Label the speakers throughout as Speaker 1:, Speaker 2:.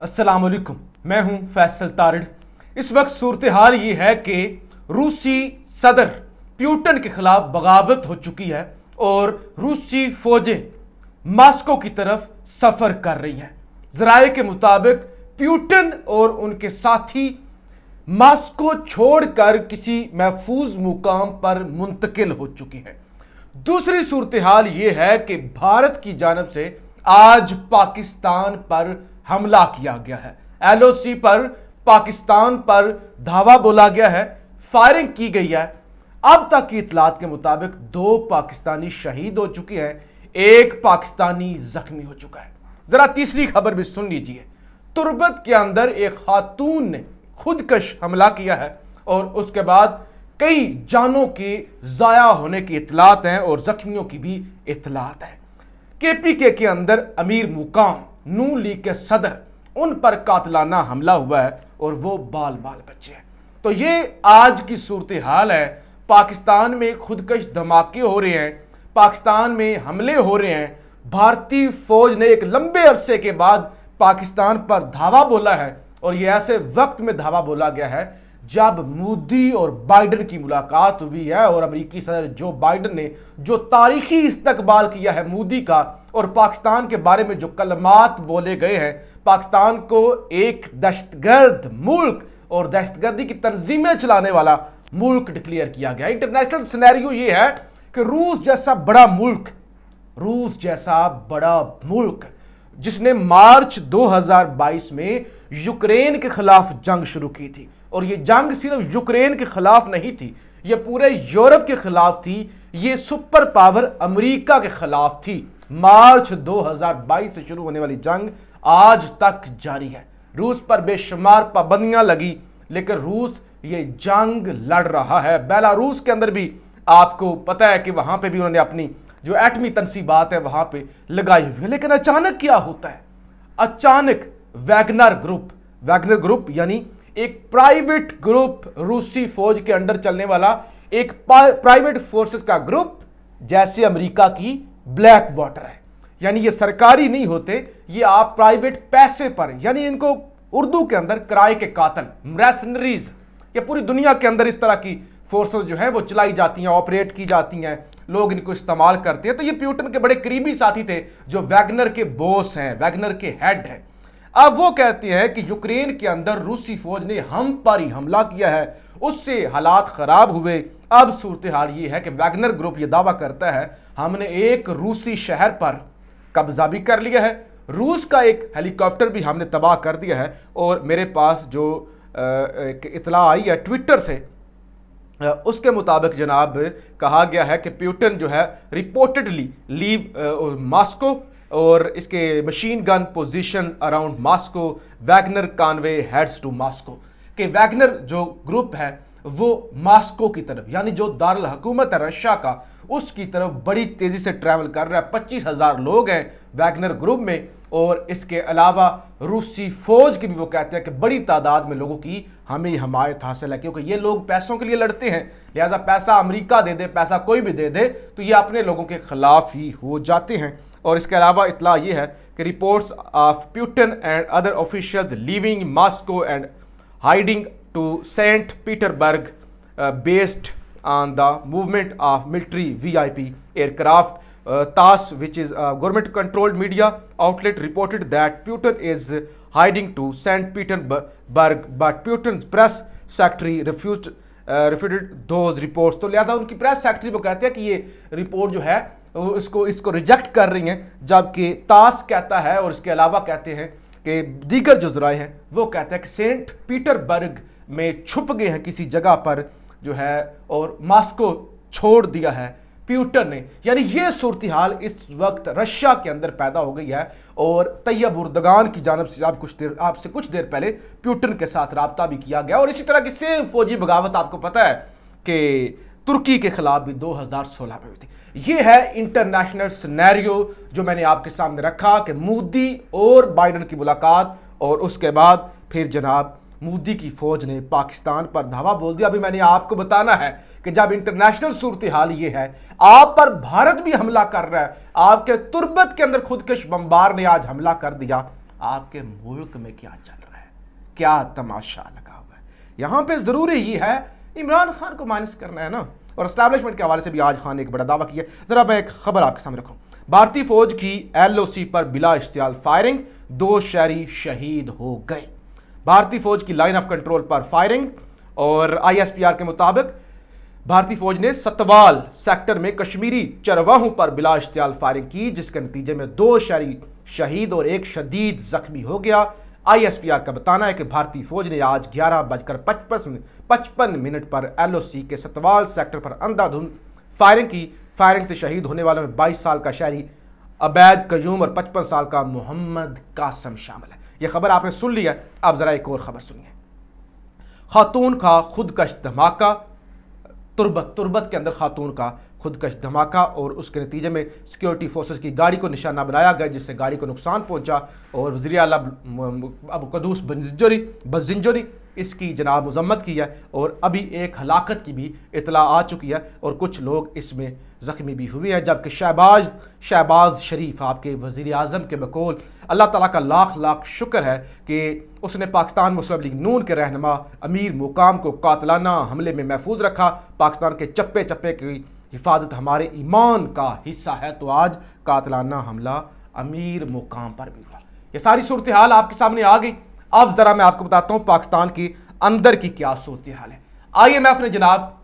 Speaker 1: अस्सलाम वालेकुम, मैं हूं फैसल तारिड़। इस वक्त सूरत हाल ये है कि रूसी सदर प्यूटन के खिलाफ बगावत हो चुकी है और रूसी फौजें मास्को की तरफ सफर कर रही हैं। जराये के मुताबिक प्यूटन और उनके साथी मास्को छोड़कर किसी महफूज मुकाम पर मुंतकिल हो चुकी है। दूसरी सूरत हाल यह है कि भारत की जानब से आज पाकिस्तान पर हमला किया गया है। एलओसी पर पाकिस्तान पर धावा बोला गया है, फायरिंग की गई है। अब तक की इतलात के मुताबिक 2 पाकिस्तानी शहीद हो चुके हैं, 1 पाकिस्तानी जख्मी हो चुका है। जरा तीसरी खबर भी सुन लीजिए। तुर्बत के अंदर एक खातून ने खुदकश हमला किया है और उसके बाद कई जानों के जाया होने की इतलात हैं और जख्मियों की भी इतलात है। केपीके के अंदर अमीर मुकाम नून लीग के सदर, उन पर कातलाना हमला हुआ है और वो बाल बाल बच्चे हैं। तो ये आज की सूरत हाल है। पाकिस्तान में खुदकश धमाके हो रहे हैं, पाकिस्तान में हमले हो रहे हैं। भारतीय फौज ने एक लंबे अरसे के बाद पाकिस्तान पर धावा बोला है और यह ऐसे वक्त में धावा बोला गया है जब मोदी और बाइडन की मुलाकात हुई है और अमेरिकी सदर जो बाइडन ने जो तारीखी इस्तकबाल किया है मोदी का और पाकिस्तान के बारे में जो कलमात बोले गए हैं, पाकिस्तान को एक दहशतगर्द मुल्क और दहशतगर्दी की तंजीमें चलाने वाला मुल्क डिक्लेयर किया गया। इंटरनेशनल सिनेरियो ये है कि रूस जैसा बड़ा मुल्क जिसने मार्च 2022 में यूक्रेन के खिलाफ जंग शुरू की थी, और ये जंग सिर्फ यूक्रेन के खिलाफ नहीं थी, ये पूरे यूरोप के खिलाफ थी, ये सुपर पावर अमेरिका के खिलाफ थी। मार्च 2022 से शुरू होने वाली जंग आज तक जारी है। रूस पर बेशुमार पाबंदियां लगी, लेकिन रूस ये जंग लड़ रहा है। बेलारूस के अंदर भी आपको पता है कि वहां पे भी उन्होंने अपनी जो एटमी तनसीबात है वहां पे लगाई हुई है। लेकिन अचानक क्या होता है? अचानक वैगनर ग्रुप यानी एक प्राइवेट ग्रुप, रूसी फौज के अंडर चलने वाला एक प्राइवेट फोर्सेस का ग्रुप, जैसे अमेरिका की ब्लैक वाटर है, यानी ये सरकारी नहीं होते, ये आप प्राइवेट पैसे पर, यानी इनको उर्दू के अंदर किराए के कातल, मर्सनरीज, ये पूरी दुनिया के अंदर इस तरह की फोर्सेस जो है वो चलाई जाती हैं, ऑपरेट की जाती हैं, लोग इनको इस्तेमाल करते हैं। तो ये प्यूटन के बड़े करीबी साथी थे जो वैगनर के बॉस हैं, वैगनर के हेड हैं। अब वो कहते हैं कि यूक्रेन के अंदर रूसी फौज ने हम पर ही हमला किया है, उससे हालात खराब हुए। अब सूरत हाल ये है कि वैगनर ग्रुप ये दावा करता है हमने एक रूसी शहर पर कब्जा भी कर लिया है, रूस का एक हेलीकॉप्टर भी हमने तबाह कर दिया है। और मेरे पास जो इतला आई है ट्विटर से, उसके मुताबिक जनाब कहा गया है कि प्यूटन जो है रिपोर्टेडली लीव मास्को और इसके machine gun position around Moscow, Wagner convoy heads to Moscow. कि वैगनर जो ग्रुप है वो मास्को की तरफ, यानी जो दारुल हुकूमत है रशिया का, उसकी तरफ बड़ी तेजी से ट्रैवल कर रहा है। 25,000 लोग हैं वैगनर ग्रुप में, और इसके अलावा रूसी फौज की भी वो कहते हैं कि बड़ी तादाद में लोगों की हमें हमायत हासिल है, क्योंकि ये लोग पैसों के लिए लड़ते हैं, लिहाजा पैसा अमेरिका दे दे, पैसा कोई भी दे दे तो ये अपने लोगों के खिलाफ ही हो जाते हैं। और इसके अलावा इतला ये है कि reports of Putin and other officials leaving Moscow and hiding to Saint Petersburg based on the movement of military VIP aircraft. TASS, which is a government controlled media outlet, reported that Putin is hiding to St. Petersburg, but Putin's press secretary refuted those reports. तो लिहाजा उनकी press secretary वो कहते हैं कि ये report जो है इसको रिजेक्ट कर रही हैं, जबकि तास कहता है और इसके अलावा कहते हैं कि दीगर जो जराए हैं वो कहते हैं कि सेंट पीटरबर्ग में छुप गए हैं किसी जगह पर जो है, और मास्को छोड़ दिया है प्यूटन ने। यानी ये सूरत हाल इस वक्त रशिया के अंदर पैदा हो गई है। और तैयब उर्दगान की जानब से आपसे कुछ देर पहले प्यूटन के साथ राब्ता भी किया गया। और इसी तरह की सेम फौजी बगावत आपको पता है कि तुर्की के खिलाफ भी 2016 में हुई थी। ये है इंटरनेशनल सिनेरियो जो मैंने आपके सामने रखा कि मोदी और बाइडन की मुलाकात, और उसके बाद फिर जनाब मोदी की फौज ने पाकिस्तान पर धावा बोल दिया। अभी मैंने आपको बताना है कि जब इंटरनेशनल सूरत हाल ये है, आप पर भारत भी हमला कर रहा है, आपके तुर्बत के अंदर खुदकश बमबार ने आज हमला कर दिया, आपके मुल्क में क्या चल रहा है, क्या तमाशा लगा हुआ है। यहां पे जरूरी ही है इमरान खान को माइनस करना है ना। और एस्टैब्लिशमेंट के हवाले से भी आज खान ने एक बड़ा दावा किया। जरा मैं एक खबर आपके सामने रखूं। भारतीय फौज की LOC पर बिला इश्तियाल फायरिंग, 2 शहरी शहीद हो गए। भारतीय फौज की लाइन ऑफ कंट्रोल पर फायरिंग और ISPR के मुताबिक भारतीय फौज ने सतवाल सेक्टर में कश्मीरी चरवाहों पर बिला इश्तियाल फायरिंग की, जिसके नतीजे में 2 शहरी शहीद और 1 शदीद जख्मी हो गया। ISPR का बताना है कि भारतीय फौज ने आज 11:55 पर LOC के सतवाल सेक्टर पर अंधाधुंध फायरिंग की। फायरिंग से शहीद होने वालों में 22 साल का शहरी अबैद कयूम और 55 साल का मोहम्मद कासम शामिल है। यह खबर आपने सुन लिया। अब जरा एक और खबर सुनिए। खातून का खुदकश धमाका, तुर्बत के अंदर खातून का खुदकश धमाका और उसके नतीजे में सिक्योरिटी फोर्सेस की गाड़ी को निशाना बनाया गया, जिससे गाड़ी को नुकसान पहुंचा और वज़ीर आला अबू कदूस बज़िंजरी इसकी जनाब मजम्मत की है। और अभी एक हलाकत की भी इतला आ चुकी है और कुछ लोग इसमें ज़ख्मी भी हुए हैं। जबकि शहबाज शरीफ आपके वज़ीर आज़म के बकौल अल्लाह ताला का लाख लाख शुक्र है कि उसने पाकिस्तान मुस्लिम लीग नून के रहनुमा अमीर मुकाम को कातलाना हमले में महफूज रखा। पाकिस्तान के चप्पे चप्पे की हिफाजत हमारे ईमान का हिस्सा है। तो आज कातलाना हमला अमीर मुकाम पर भी हुआ। ये सारी सूरत हाल आपके सामने आ गई। अब जरा मैं आपको बताता हूं पाकिस्तान की अंदर की क्या सूरत हाल है। IMF ने जनाब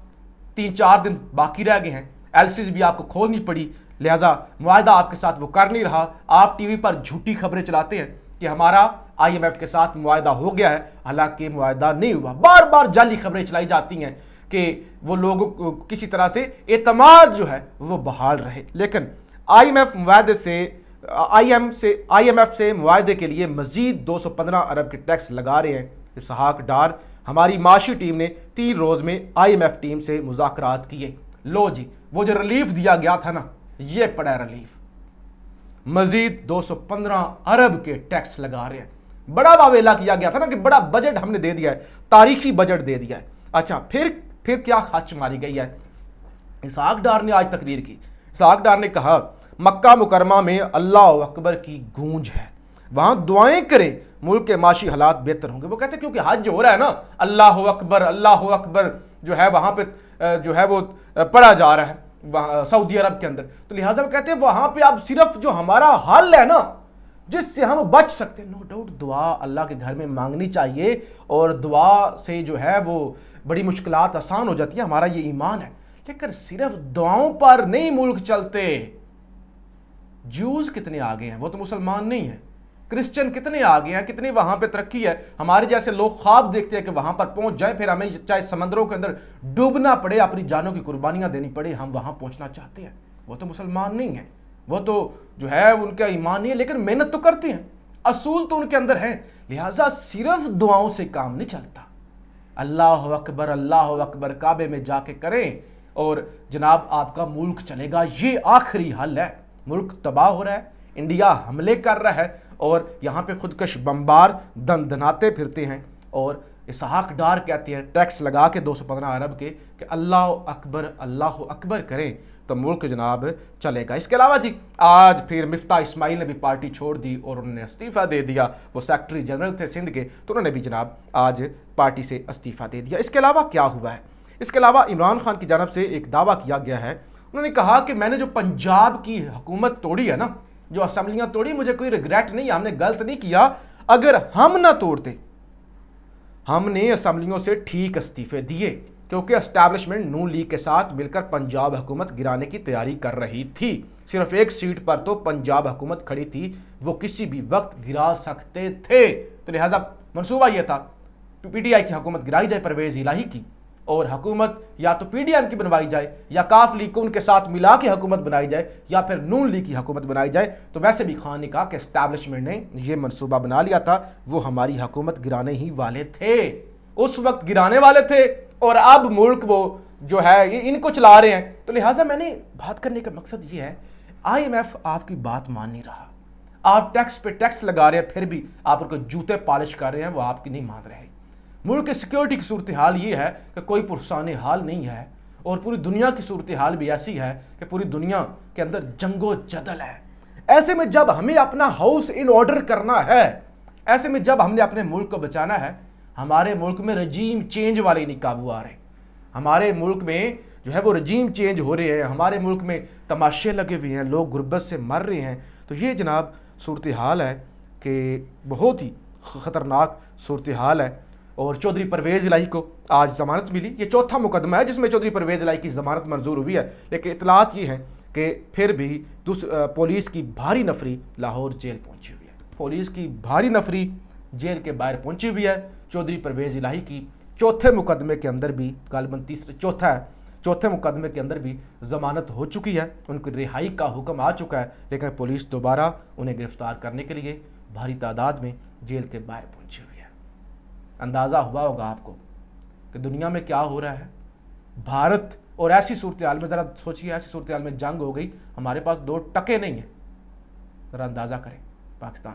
Speaker 1: 3-4 दिन बाकी रह गए हैं, LCs भी आपको खोलनी पड़ी, लिहाजा मुआहदा आपके साथ वो कर नहीं रहा। आप टीवी पर झूठी खबरें चलाते हैं कि हमारा IMF के साथ मुआहदा हो गया है, हालांकि मुआहदा नहीं हुआ। बार बार जाली खबरें चलाई जाती हैं कि वो लोगों को किसी तरह से एतमाद जो है वो बहाल रहे। लेकिन IMF से मुआहदे के लिए मजीद 215 अरब के टैक्स लगा रहे हैं इसहाक डार। हमारी माशी टीम ने 3 रोज में IMF टीम से मुज़ाकरात किए। लो जी, वो जो रिलीफ दिया गया था ना, ये पड़ा रिलीफ। मजीद 215 अरब के टैक्स लगा रहे हैं। बड़ा वावेला किया गया था ना कि बड़ा बजट हमने दे दिया है, तारीखी बजट दे दिया है। अच्छा, फिर क्या खच मारी गई है। इसहाक डार ने आज तकरीर की। इसहाक डार ने कहा मक्का मुकरमा में अल्लाह अकबर की गूंज है, वहां दुआएं करें, मुल्क के माशी हालात बेहतर होंगे। वो कहते हैं क्योंकि हज हो रहा है ना, अल्लाह अकबर जो है वहां पे जो है वो पढ़ा जा रहा है सऊदी अरब के अंदर, तो लिहाजा वो कहते हैं वहां पे अब सिर्फ जो हमारा हल है ना जिससे हम बच सकते हैं, नो डाउट दुआ अल्लाह के घर में मांगनी चाहिए और दुआ से जो है वो बड़ी मुश्किलात आसान हो जाती है, हमारा ये ईमान है। लेकिन सिर्फ दुआओं पर नहीं मुल्क चलते। ज्यूज कितने आगे हैं, वो तो मुसलमान नहीं है। क्रिश्चियन कितने आगे हैं, कितनी वहां पे तरक्की है। हमारे जैसे लोग ख्वाब देखते हैं कि वहां पर पहुंच जाए, फिर हमें चाहे समंदरों के अंदर डूबना पड़े, अपनी जानों की कुर्बानियां देनी पड़े, हम वहां पहुंचना चाहते हैं। वो तो मुसलमान नहीं है, वो तो जो है उनका ईमान नहीं है, लेकिन मेहनत तो करते हैं, असूल तो उनके अंदर है। लिहाजा सिर्फ दुआओं से काम नहीं चलता। अल्लाह अकबर काबे में जाके करें और जनाब आपका मुल्क चलेगा। ये आखिरी हल है। मुल्क तबाह हो रहा है, इंडिया हमले कर रहा है और यहाँ पे खुदकश बम्बार दंदनाते फिरते हैं और इसहाक डार कहते हैं टैक्स लगा के 215 अरब के कि अल्लाह अकबर करें तो मुल्क जनाब चलेगा। इसके अलावा जी आज फिर मिफ्ता इस्माइल ने भी पार्टी छोड़ दी और उन्होंने इस्तीफ़ा दे दिया। वो सेक्रेटरी जनरल थे सिंध के, तो उन्होंने भी जनाब आज पार्टी से इस्तीफ़ा दे दिया। इसके अलावा क्या हुआ है, इसके अलावा इमरान खान की जानब से एक दावा किया गया है। उन्होंने कहा कि मैंने जो पंजाब की हुकूमत तोड़ी है ना, जो असेंबलियां तोड़ी, मुझे कोई रिग्रेट नहीं, हमने गलत नहीं किया। अगर हम ना तोड़ते, हमने असेंबलियों से ठीक इस्तीफे दिए क्योंकि एस्टैब्लिशमेंट नून लीग के साथ मिलकर पंजाब हुकूमत गिराने की तैयारी कर रही थी। सिर्फ एक सीट पर तो पंजाब हुकूमत खड़ी थी, वो किसी भी वक्त गिरा सकते थे। तो लिहाजा मंसूबा यह था PTI की हुकूमत गिराई जाए, परवेज इलाही की, और हुकूमत या तो PDM की बनवाई जाए या काफ लीग को उनके साथ मिला के हुकूमत बनाई जाए या फिर नून लीग की हुकूमत बनाई जाए। तो वैसे भी खान ने कहा कि एस्टैब्लिशमेंट ने यह मनसूबा बना लिया था, वो हमारी हुकूमत गिराने ही वाले थे, उस वक्त गिराने वाले थे और अब मुल्क वो जो है ये इनको चला रहे हैं। तो लिहाजा मैंने बात करने का मकसद ये है, IMF आपकी बात मान नहीं रहा। आप टैक्स पे टैक्स लगा रहे हैं, फिर भी आप उनको जूते पॉलिश कर रहे हैं, वो आपकी नहीं मान रहे। मुल्क की सिक्योरिटी की सूरत हाल ये है कि कोई पुरसान हाल नहीं है और पूरी दुनिया की सूरत हाल भी ऐसी है कि पूरी दुनिया के अंदर जंगो जदल है। ऐसे में जब हमें अपना हाउस इन ऑर्डर करना है, ऐसे में जब हमने अपने मुल्क को बचाना है, हमारे मुल्क में रजीम चेंज वाले नहीं काबू आ रहे। हमारे मुल्क में जो है वो रजीम चेंज हो रहे हैं, हमारे मुल्क में तमाशे लगे हुए हैं, लोग गुर्बत से मर रहे हैं। तो ये जनाब सूरत हाल है कि बहुत ही ख़तरनाक सूरत हाल है। और चौधरी परवेज़ इलाही को आज ज़मानत मिली। ये चौथा मुकदमा है जिसमें चौधरी परवेज़ इलाही की ज़मानत मंजूर हुई है, लेकिन इतलात ये हैं कि फिर भी पुलिस की भारी नफरी लाहौर जेल पहुंची हुई है। पुलिस की भारी नफरी जेल के बाहर पहुंची हुई है। चौधरी परवेज़ इलाही की चौथे मुकदमे के अंदर भी, गालिबन चौथे मुकदमे के अंदर भी ज़मानत हो चुकी है, उनकी रिहाई का हुक्म आ चुका है, लेकिन पुलिस दोबारा उन्हें गिरफ्तार करने के लिए भारी तादाद में जेल के बाहर पहुंची हुई है। अंदाज़ा हुआ होगा आपको कि दुनिया में क्या हो रहा है। भारत और ऐसी सूरत हाल में, ज़रा सोचिए, ऐसी सूरत हाल में जंग हो गई, हमारे पास 2 टके नहीं है। ज़रा अंदाज़ा करें पाकिस्तान